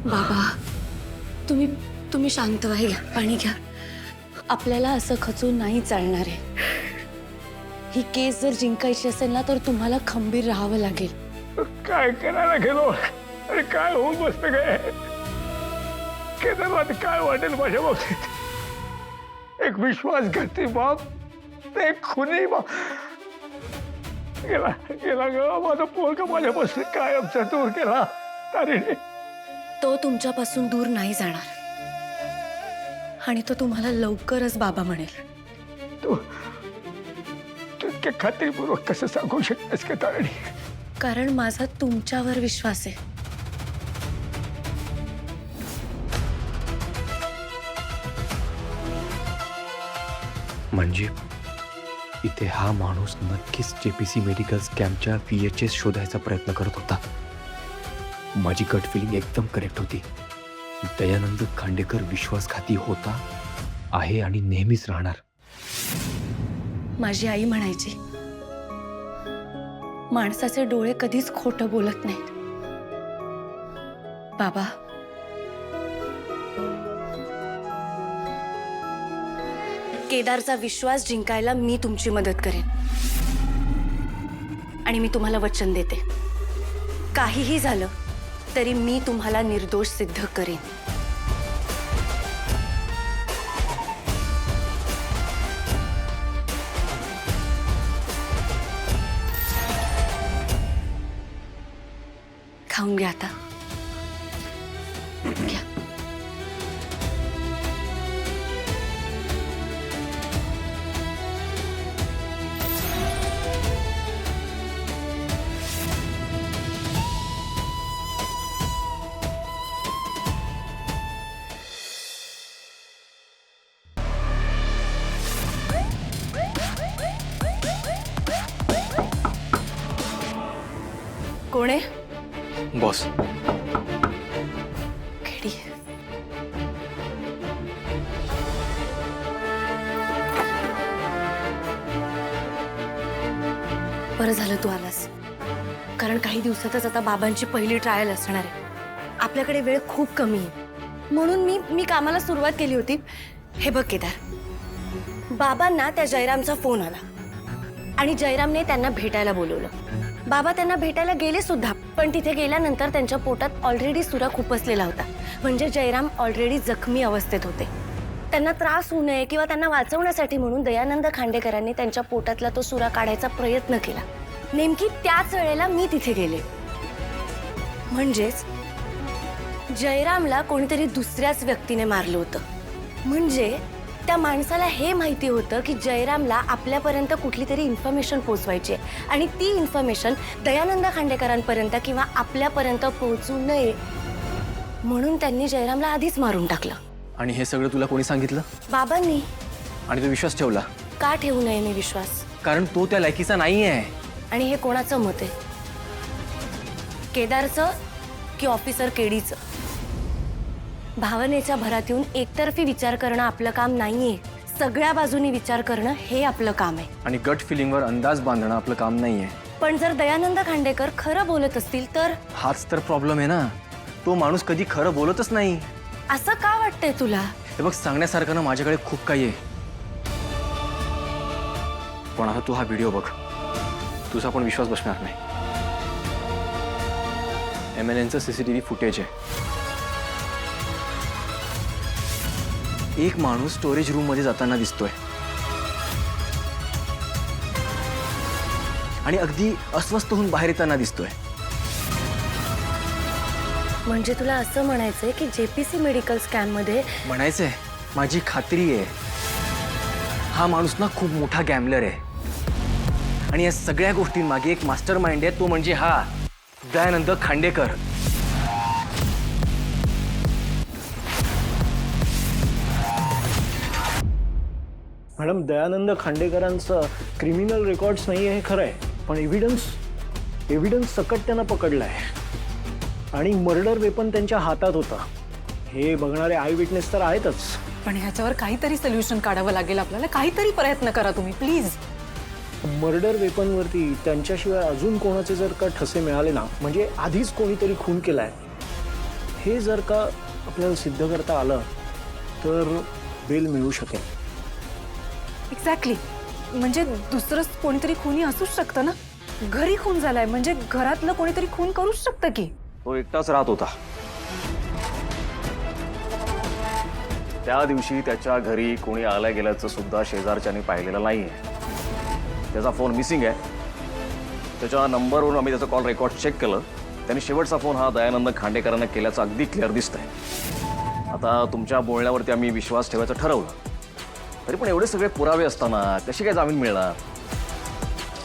बाबा तुम्ही तुम्ही शांत व्हा, घ्या पाणी घ्या. आपल्याला असं खचून नाही चालणार आहे. ही केस जर जिंकायची असेल ना तर तुम्हाला खंबीर राहावं लागेल. काय करायला गेलो आणि काय होऊन बसतं काय? केदारनाथ काय वाटेल माझ्या बाबतीत? एक विश्वासघाती बाप, एक खुनी बाप गेला गेला ग. माझा पोरगा माझ्यापासून कायमचा दूर केला तारीने. तो तुमच्यापासून दूर नाही जाणार आणि तो तुम्हाला लवकरच बाबा म्हणेल. तू इतक्या खात्रीपूर्वक कसं सांगू शकतेस का तारिणी? कारण माझा तुमच्यावर विश्वास आहे. म्हणजे इथे हा माणूस नक्कीच जेपीसी मेडिकल स्कॅमच्या VHS शोधायचा प्रयत्न करत होता. माझी गट फिलिंग एकदम करेक्ट होती. दयानंद खांडेकर विश्वासघाती होता, आहे आणि नेहमीच राहणार. माझी आई म्हणायची, माणसाचे डोळे कधीच खोटं बोलत नाहीत. बाबा केदारचा विश्वास जिंकायला मी तुमची मदत करेन आणि मी तुम्हाला वचन देते, काहीही झालं तरी मी तुम्हाला निर्दोष सिद्ध करेन. खाऊन घ्या आता, घ्या. कोण आहे? बॉस, खेडी. बरं झालं तू आलास, कारण काही दिवसातच आता बाबांची पहिली ट्रायल असणार आहे. आपल्याकडे वेळ खूप कमी आहे, म्हणून मी कामाला सुरुवात केली होती. हे बघ केदार, बाबांना त्या जयरामचा फोन आला आणि जयरामने त्यांना भेटायला बोलवलं. बाबा त्यांना भेटायला गेले सुद्धा, पण तिथे गेल्यानंतर त्यांच्या पोटात ऑलरेडी सुरा खुपसलेला होता. म्हणजे जयराम ऑलरेडी जखमी अवस्थेत होते. त्यांना त्रास होऊ नये किंवा त्यांना वाचवण्यासाठी म्हणून दयानंद खांडेकरांनी त्यांच्या पोटातला तो सुरा काढायचा प्रयत्न केला. नेमकी त्याच वेळेला मी तिथे गेले. म्हणजेच जयरामला कोणीतरी दुसऱ्याच व्यक्तीने मारलं होतं. म्हणजे त्या माणसाला हे माहिती होतं की जयरामला आपल्यापर्यंत कुठली तरी इन्फॉर्मेशन पोहोचवायची आहे आणि ती इन्फॉर्मेशन दयानंद खांडेकरांपर्यंत किंवा आपल्यापर्यंत पोहोचू नये म्हणून त्यांनी जयरामला आधीच मारून टाकलं. आणि हे सगळं तुला कोणी सांगितलं? बाबांनी. आणि तू विश्वास ठेवला? का ठेवू नये मी विश्वास? कारण तो त्या लायकीचा नाही आहे. आणि हे कोणाचं मत आहे? केदारचं की ऑफिसर केडीचं? भावनेच्या भरात येऊन एकतर्फी विचार करणं आपलं काम नाहीये. सगळ्या बाजूनी विचार करणं हे आपलं काम आहे. आणि गट फिलिंगवर अंदाज बांधणं आपलं काम नाहीये. पण जर दयानंद खांडेकर खरं बोलत असतील तर? हाच तर प्रॉब्लेम आहे ना, तो माणूस कधी खरं बोलतच नाही. असं का वाटतंय तुला? हे बघ, सांगण्यासारखं ना माझ्याकडे खूप काही आहे. पण आता तू हा व्हिडिओ बघ, तुझा पण विश्वास बसणार नाही. MNNचं CCTV फुटेज आहे. एक माणूस स्टोरेज रूम मध्ये जाताना दिसतोय आणि अगदी अस्वस्थ होऊन बाहेर येताना दिसतोय. म्हणजे तुला असं म्हणायचंय की जेपीसी मेडिकल स्कॅम मध्ये? म्हणायचंय, माझी खात्री आहे हा माणूस ना खूप मोठा गॅमलर आहे आणि या सगळ्या गोष्टींमागे एक मास्टर माइंड आहे. तो म्हणजे हा दयानंद खांडेकर. मॅडम, दयानंद खांडेकरांचं क्रिमिनल रेकॉर्ड्स नाही आहे हे खरं आहे, पण एव्हिडन्स सकट त्यांना पकडलाय आणि मर्डर वेपन त्यांच्या हातात होता. हे बघणारे आय विटनेस तर आहेतच. पण ह्याच्यावर काहीतरी सोल्युशन काढावं लागेल आपल्याला. काहीतरी प्रयत्न करा तुम्ही प्लीज. मर्डर वेपनवरती त्यांच्याशिवाय अजून कोणाचे जर का ठसे मिळाले ना, म्हणजे आधीच कोणीतरी खून केलाय हे जर का आपल्याला सिद्ध करता आलं तर बेल मिळू शकेल. एक्झॅक्टली. म्हणजे दुसरंच कोणीतरी खुनी असूच शकतं ना. घरी खून झालाय म्हणजे घरातलं कोणीतरी खून करूच शकतं की. तो एकटाच राहत होता. त्या दिवशी त्याच्या घरी कोणी आल्या गेल्याचं सुद्धा शेजारच्यानी पाहिलेलं नाहीये. त्याचा फोन मिसिंग आहे. त्याच्या नंबरवरून आम्ही त्याचा कॉल रेकॉर्ड चेक केलं. त्यांनी शेवटचा फोन हा दयानंद खांडेकरांना केल्याचं अगदी क्लिअर दिसतंय. आता तुमच्या बोलण्यावरती आम्ही विश्वास ठेवायचं ठरवलं. तरी पण एवढे सगळे पुरावे असताना कशी काय जामीन मिळणार?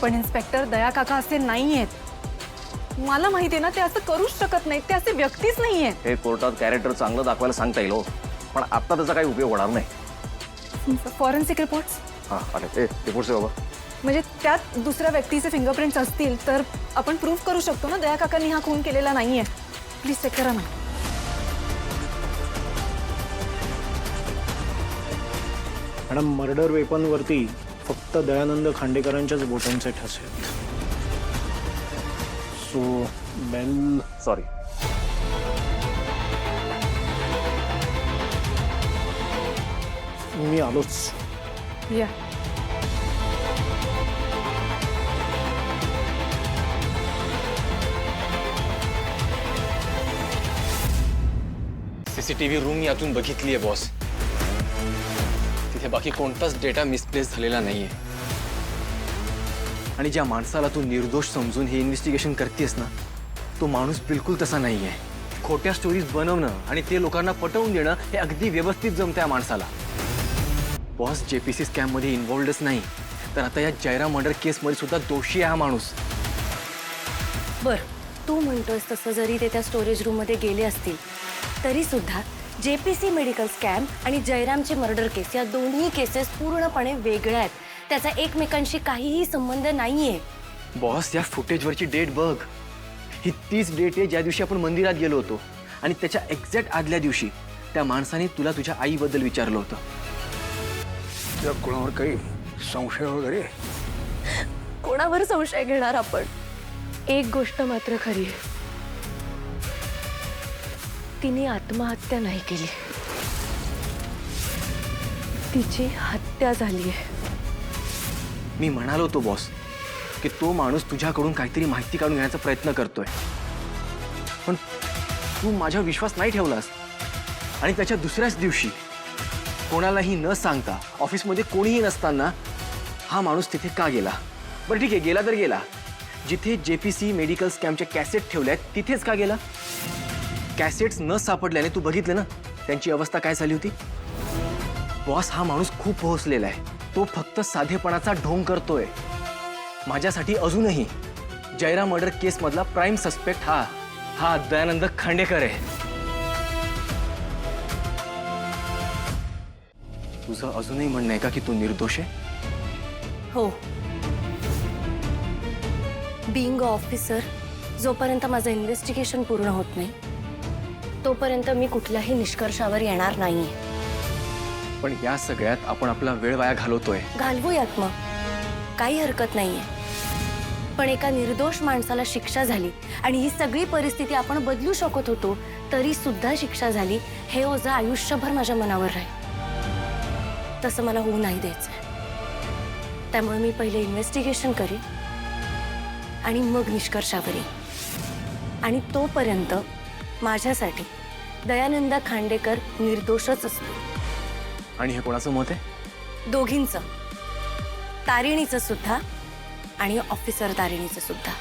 पण इन्स्पेक्टर, दया काका असे नाहीयेत. मला माहिती आहे ना, ते असं करूच शकत नाहीत. ते असे व्यक्तीच नाहीयेत. हे कोर्टात कॅरेक्टर चांगलं दाखवायला सांगता येईल हो, पण आता त्याचा काही उपयोग होणार नाही. फॉरेन्सिक रिपोर्ट्स हां अरे रिपोर्ट्स आहे बाबा. म्हणजे त्यात दुसऱ्या व्यक्तीचे फिंगरप्रिंट्स असतील तर आपण प्रूव्ह करू शकतो ना दया काकांनी हा खून केलेला नाहीये. प्लीज चेक करा ना. मॅडम, मर्डर वेपनवरती फक्त दयानंद खांडेकरांच्याच बोटांचे ठसे आहेत. So bell sorry. मी आलोच. या. सीसीटीव्ही रूम यातून बघितली आहे बॉस. तिथे बाकी कोणताच डेटा मिसप्लेस झालेला नाहीये. आणि ज्या माणसाला तू निर्दोष समजून हे इन्व्हेस्टिगेशन करतेस ना, तो माणूस बिलकुल तसा नाहीये. खोट्या स्टोरीज बनवणं आणि ते लोकांना पटवून देणं हे अगदी व्यवस्थित जमतं या माणसाला. बॉस जेपीसी स्कॅम मध्ये इन्व्हॉल्वडच नाही तर आता या जयराम मर्डर केसमध्ये सुद्धा दोषी आहे हा माणूस. बर, तू म्हणतोयस तसं जरी ते त्या स्टोरेज रूममध्ये गेले असतील तरी सुद्धा जेपीसी मेडिकल स्कॅम आणि जयरामचे मर्डर केस या दोन्ही केसेस पूर्णपणे वेगळ्या आहेत. त्याचा एकमेकांशी काहीही संबंध नाहीये. बॉस, या फुटेजवरची डेट बघ. ही तीच डेट आहे ज्या दिवशी आपण मंदिरात गेलो होतो आणि त्याच्या एक्झॅक्ट आदल्या दिवशी त्या माणसाने तुला तुझ्या आईबद्दल विचारलं होतं. त्या कोणावर काही संशय वगैरे? कोणावर संशय घेणार आपण? एक गोष्ट मात्र खरी आहे, तिने आत्महत्या नाही केली, तिची हत्या झाली आहे. मी म्हणालो होतो बॉस की तो माणूस तुझ्याकडून काहीतरी माहिती काढून घेण्याचा प्रयत्न करतोय, पण तू माझा विश्वास नाही ठेवलास. आणि त्याच्या दुसऱ्याच दिवशी कोणालाही न सांगता ऑफिसमध्ये कोणीही नसताना हा माणूस तिथे का गेला? बरं ठीक आहे, गेला तर गेला. जिथे जेपीसी मेडिकल स्कॅमच्या कॅसेट ठेवल्यात तिथेच का गेला? कॅसेट्स न सापडल्याने तू बघितलं ना त्यांची अवस्था काय झाली होती. बॉस, हा माणूस खूप पोहोचलेला आहे. तो फक्त साधेपणाचा ढोंग करतोय. माझ्यासाठी अजूनही जयराम मर्डर केस मधला प्राइम सस्पेक्ट हा दयानंद खांडेकर आहे. तुझं अजूनही म्हणणं आहे का की तू निर्दोष आहे? हो, बीइंग अ ऑफिसर, जोपर्यंत माझं इन्व्हेस्टिगेशन पूर्ण होत नाही तोपर्यंत मी कुठल्याही निष्कर्षावर येणार नाहीये. पण या सगळ्यात आपण आपला वेळ वाया घालवतोय. घालवूयात मग, काही हरकत नाहीये. पण एका निर्दोष माणसाला शिक्षा झाली आणि ही सगळी परिस्थिती आपण बदलू शकत होतो तरी सुद्धा शिक्षा झाली, हे ओझं आयुष्यभर माझ्या मनावर राहील. तसं मला होऊ नाही द्यायचंय. त्यामुळे मी पहिले इन्व्हेस्टिगेशन करीन आणि मग निष्कर्षावर येईन. आणि तोपर्यंत माझ्यासाठी दयानंद खांडेकर निर्दोषच असतो. आणि हे कोणाचं मत आहे? दोघींचं, तारिणीचं सुद्धा आणि ऑफिसर तारिणीचं सुद्धा.